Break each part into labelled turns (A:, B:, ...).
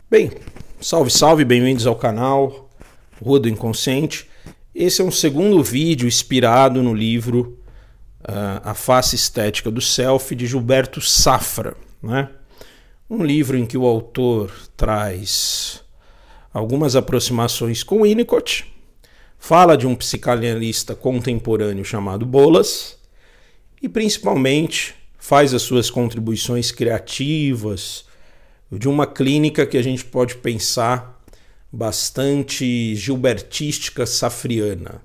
A: Bem, salve, salve, bem-vindos ao canal Rua do Inconsciente. Esse é um segundo vídeo inspirado no livro A Face Estética do Self, de Gilberto Safra, né? Um livro em que o autor traz algumas aproximações com Winnicott, fala de um psicanalista contemporâneo chamado Bolas e principalmente faz as suas contribuições criativas de uma clínica que a gente pode pensar bastante gilbertística safriana.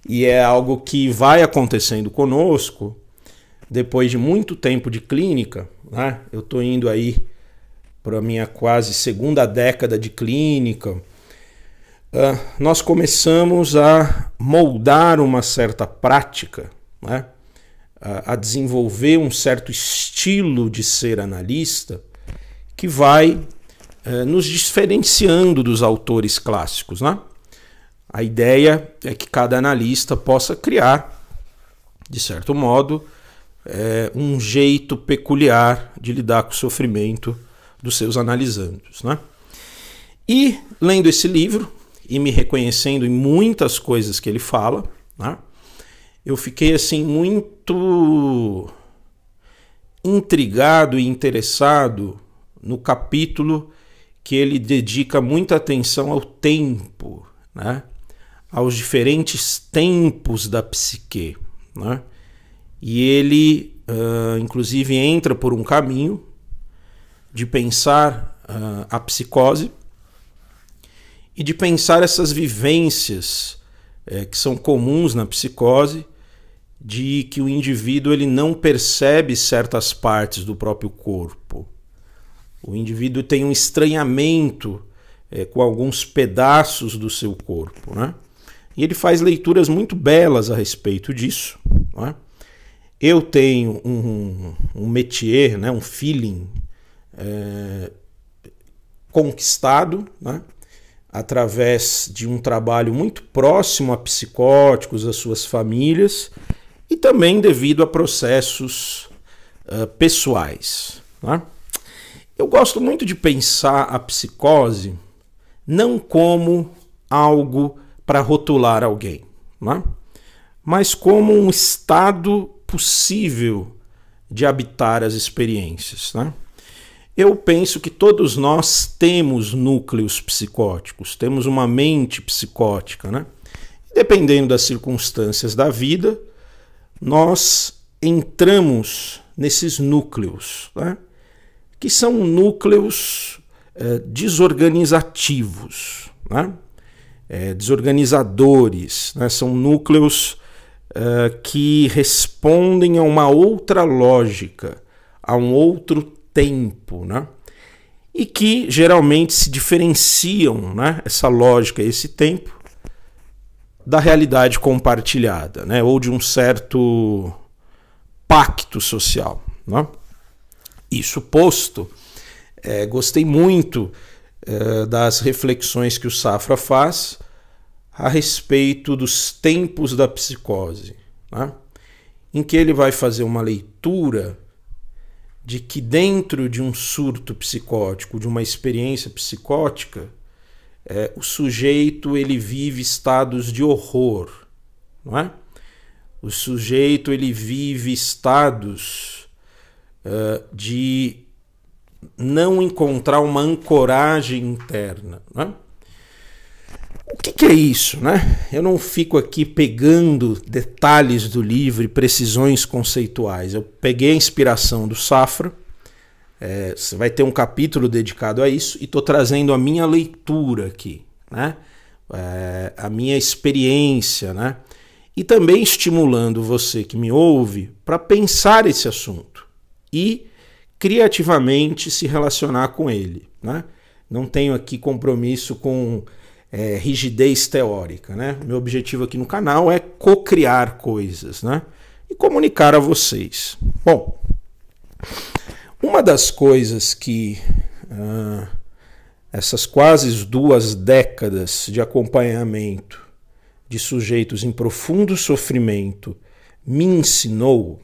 A: E é algo que vai acontecendo conosco depois de muito tempo de clínica, né? Eu estou indo aí para a minha quase segunda década de clínica. Nós começamos a moldar uma certa prática, né? A desenvolver um certo estilo de ser analista que vai nos diferenciando dos autores clássicos, né? A ideia é que cada analista possa criar, de certo modo, um jeito peculiar de lidar com o sofrimento dos seus analisandos, né? E lendo esse livro e me reconhecendo em muitas coisas que ele fala, né, eu fiquei assim muito intrigado e interessado no capítulo que ele dedica muita atenção ao tempo, né? Aos diferentes tempos da psique, né? E ele, inclusive, entra por um caminho de pensar a psicose e de pensar essas vivências que são comuns na psicose, de que o indivíduo ele não percebe certas partes do próprio corpo. O indivíduo tem um estranhamento com alguns pedaços do seu corpo, né? E ele faz leituras muito belas a respeito disso, né? Eu tenho um métier, né, um feeling conquistado, né, através de um trabalho muito próximo a psicóticos, às suas famílias, e também devido a processos pessoais, né? Eu gosto muito de pensar a psicose não como algo para rotular alguém, né, mas como um estado possível de habitar as experiências, né? Eu penso que todos nós temos núcleos psicóticos, temos uma mente psicótica, né? Dependendo das circunstâncias da vida, nós entramos nesses núcleos, né? Que são núcleos desorganizativos, né? Desorganizadores, né? São núcleos que respondem a uma outra lógica, a um outro tempo, né? E que geralmente se diferenciam, né, essa lógica, esse tempo, da realidade compartilhada, né, ou de um certo pacto social, né? Isso posto, gostei muito das reflexões que o Safra faz a respeito dos tempos da psicose, né, em que ele vai fazer uma leitura de que dentro de um surto psicótico, de uma experiência psicótica, o sujeito ele vive estados de horror, não é? O sujeito ele vive estados de não encontrar uma ancoragem interna, não é? O que é isso, né? Eu não fico aqui pegando detalhes do livro e precisões conceituais. Eu peguei a inspiração do Safra, você vai ter um capítulo dedicado a isso, e estou trazendo a minha leitura aqui, né? A minha experiência, né? E também estimulando você que me ouve para pensar esse assunto e criativamente se relacionar com ele, né? Não tenho aqui compromisso com rigidez teórica, né? Meu objetivo aqui no canal é co-criar coisas, né, e comunicar a vocês. Bom, uma das coisas que essas quase 2 décadas de acompanhamento de sujeitos em profundo sofrimento me ensinou,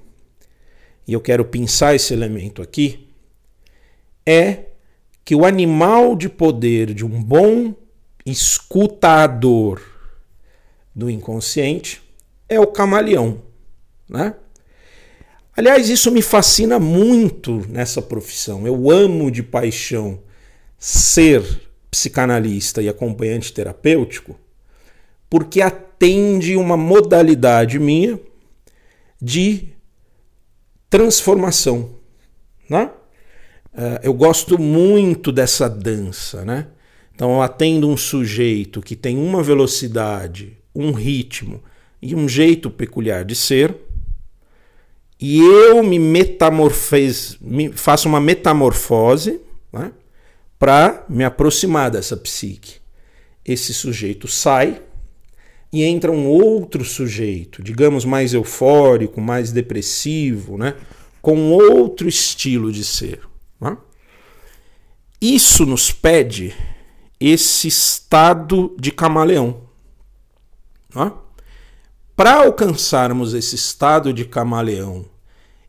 A: e eu quero pensar esse elemento aqui, é que o animal de poder de um bom escutador do inconsciente é o camaleão, né? Aliás, isso me fascina muito nessa profissão. Eu amo de paixão ser psicanalista e acompanhante terapêutico, porque atende uma modalidade minha de transformação, né? Eu gosto muito dessa dança, né? Então eu atendo um sujeito que tem uma velocidade, um ritmo e um jeito peculiar de ser, e eu faço uma metamorfose, né, para me aproximar dessa psique. Esse sujeito sai e entra um outro sujeito, digamos mais eufórico, mais depressivo, né, com outro estilo de ser, né? Isso nos pede esse estado de camaleão, né? Para alcançarmos esse estado de camaleão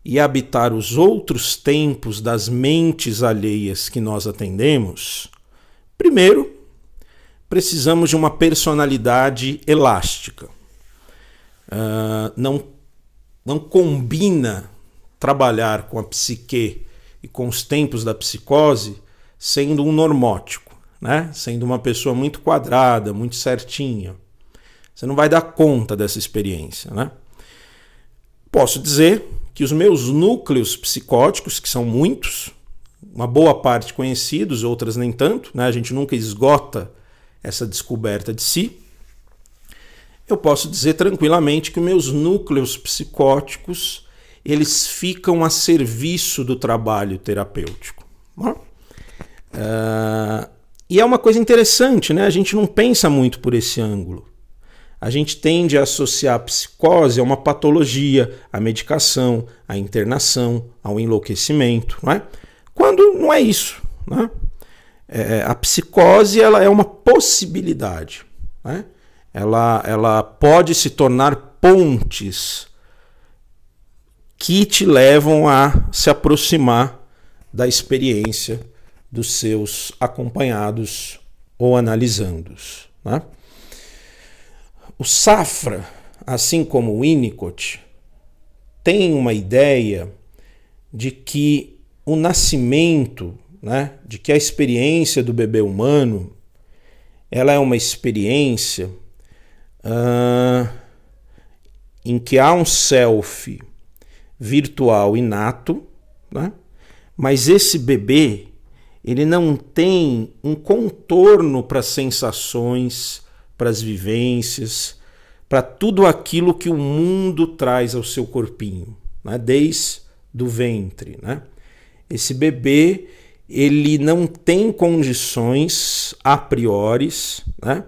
A: e habitar os outros tempos das mentes alheias que nós atendemos, primeiro, precisamos de uma personalidade elástica. Não combina trabalhar com a psique e com os tempos da psicose sendo um normótico, né? Sendo uma pessoa muito quadrada, muito certinha. Você não vai dar conta dessa experiência, né? Posso dizer que os meus núcleos psicóticos, que são muitos, uma boa parte conhecidos, outras nem tanto, né? A gente nunca esgota essa descoberta de si. Eu posso dizer tranquilamente que os meus núcleos psicóticos, eles ficam a serviço do trabalho terapêutico, né? E é uma coisa interessante, né? A gente não pensa muito por esse ângulo. A gente tende a associar a psicose a uma patologia, a medicação, a internação, ao enlouquecimento, não é? Quando não é isso, né? A psicose, ela é uma possibilidade, né? Ela pode se tornar pontes que te levam a se aproximar da experiência dos seus acompanhados ou analisandos, né? O Safra, assim como o Winnicott, tem uma ideia de que o nascimento, né, de que a experiência do bebê humano, ela é uma experiência em que há um self virtual inato, né, mas esse bebê, ele não tem um contorno para as sensações, para as vivências, para tudo aquilo que o mundo traz ao seu corpinho, né? Desde o ventre, né? Esse bebê, ele não tem condições a priori, né,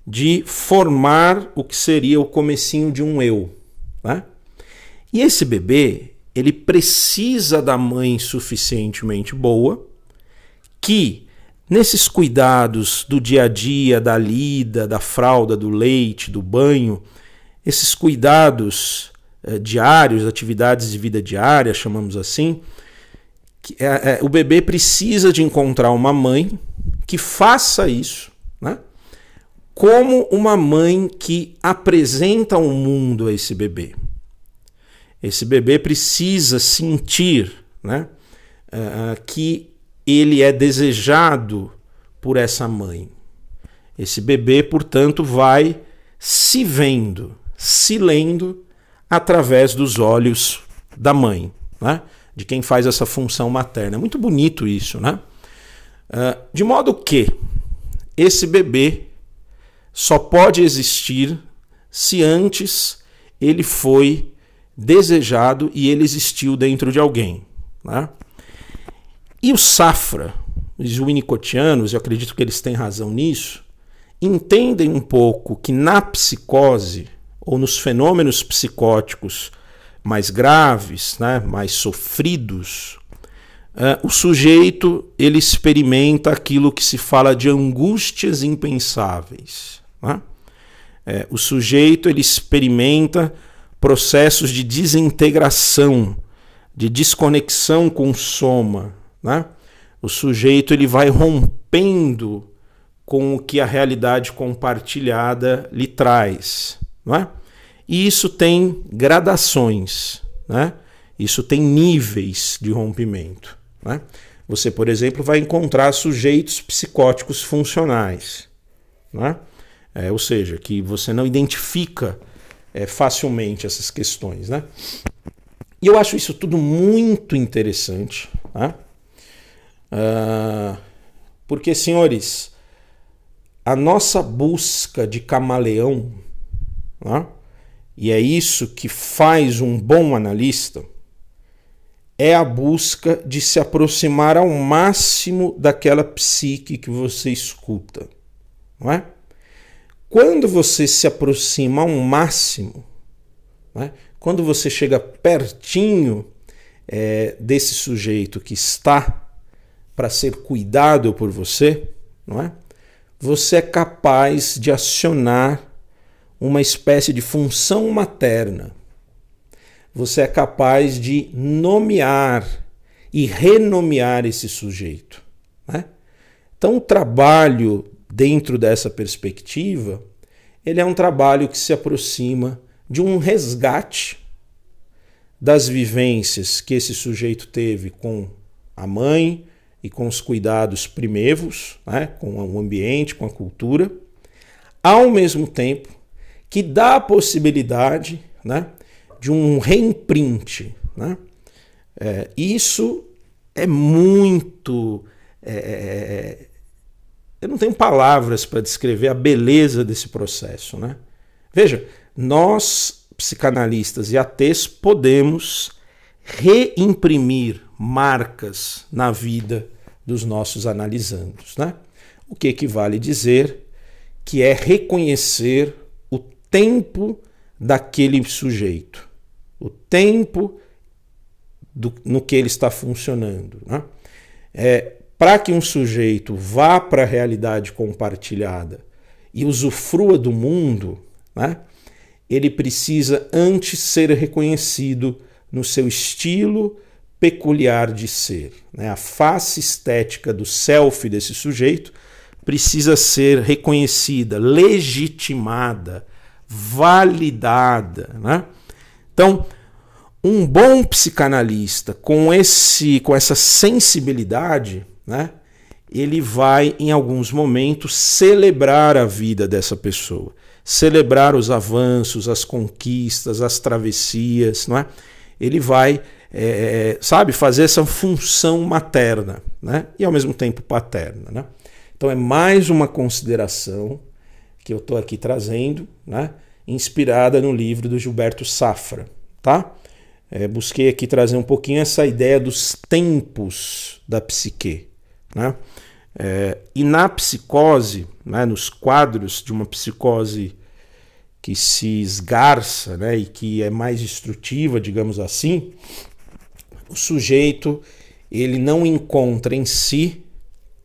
A: de formar o que seria o comecinho de um eu, né? E esse bebê, ele precisa da mãe suficientemente boa, que nesses cuidados do dia a dia, da lida, da fralda, do leite, do banho, esses cuidados diários, atividades de vida diária, chamamos assim, o bebê precisa de encontrar uma mãe que faça isso, né? Como uma mãe que apresenta o mundo a esse bebê. Esse bebê precisa sentir, né, que ele é desejado por essa mãe. Esse bebê, portanto, vai se vendo, se lendo através dos olhos da mãe, né? De quem faz essa função materna. É muito bonito isso, né? De modo que esse bebê só pode existir se antes ele foi desejado e ele existiu dentro de alguém, né? E o Safra, os winnicottianos, eu acredito que eles têm razão nisso, entendem um pouco que na psicose, ou nos fenômenos psicóticos mais graves, né, mais sofridos, o sujeito ele experimenta aquilo que se fala de angústias impensáveis, né? O sujeito ele experimenta processos de desintegração, de desconexão com o soma, né? O sujeito ele vai rompendo com o que a realidade compartilhada lhe traz, não é? E isso tem gradações, né? Isso tem níveis de rompimento, né? Você, por exemplo, vai encontrar sujeitos psicóticos funcionais, né? Ou seja, que você não identifica facilmente essas questões, né? E eu acho isso tudo muito interessante, né? Porque, senhores, a nossa busca de camaleão, né? E é isso que faz um bom analista, é a busca de se aproximar ao máximo daquela psique que você escuta, não é? Quando você se aproxima ao máximo, né? Quando você chega pertinho desse sujeito que está para ser cuidado por você, não é? Você é capaz de acionar uma espécie de função materna. Você é capaz de nomear e renomear esse sujeito, né? Então, o trabalho dentro dessa perspectiva, ele é um trabalho que se aproxima de um resgate das vivências que esse sujeito teve com a mãe e com os cuidados primevos, né? Com o ambiente, com a cultura, ao mesmo tempo que dá a possibilidade, né, de um reimprint, né? Isso é muito... eu não tenho palavras para descrever a beleza desse processo, né? Veja, nós, psicanalistas e ATs, podemos reimprimir marcas na vida dos nossos analisandos, né? O que equivale a dizer que é reconhecer o tempo daquele sujeito, o tempo no que ele está funcionando, né? Para que um sujeito vá para a realidade compartilhada e usufrua do mundo, né, ele precisa antes ser reconhecido no seu estilo peculiar de ser, né? A face estética do self desse sujeito precisa ser reconhecida, legitimada, validada, né? Então, um bom psicanalista com essa sensibilidade, né, ele vai, em alguns momentos, celebrar a vida dessa pessoa, celebrar os avanços, as conquistas, as travessias, não é? Ele vai, fazer essa função materna, né, e ao mesmo tempo paterna, né? Então é mais uma consideração que eu estou aqui trazendo, né, inspirada no livro do Gilberto Safra, tá? Busquei aqui trazer um pouquinho essa ideia dos tempos da psique, né? E na psicose, né, nos quadros de uma psicose que se esgarça, né, e que é mais destrutiva, digamos assim, o sujeito ele não encontra em si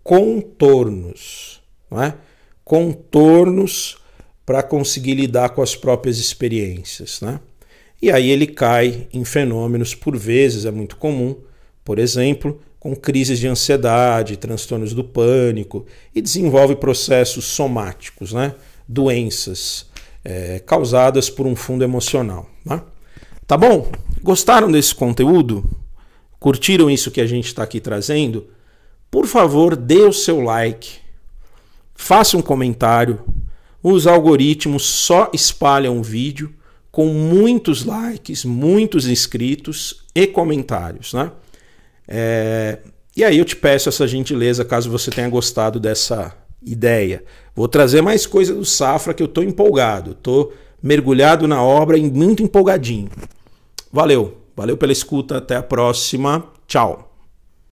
A: contornos, não é? Contornos para conseguir lidar com as próprias experiências, né? E aí ele cai em fenômenos, por vezes é muito comum, por exemplo, com crises de ansiedade, transtornos do pânico, e desenvolve processos somáticos, né? Doenças causadas por um fundo emocional, né? Tá bom? Gostaram desse conteúdo? Curtiram isso que a gente está aqui trazendo? Por favor, dê o seu like, faça um comentário. Os algoritmos só espalham o vídeo com muitos likes, muitos inscritos e comentários, né? E aí eu te peço essa gentileza, caso você tenha gostado dessa ideia. Vou trazer mais coisa do Safra, que eu estou empolgado, estou mergulhado na obra e muito empolgadinho. Valeu pela escuta, até a próxima, tchau.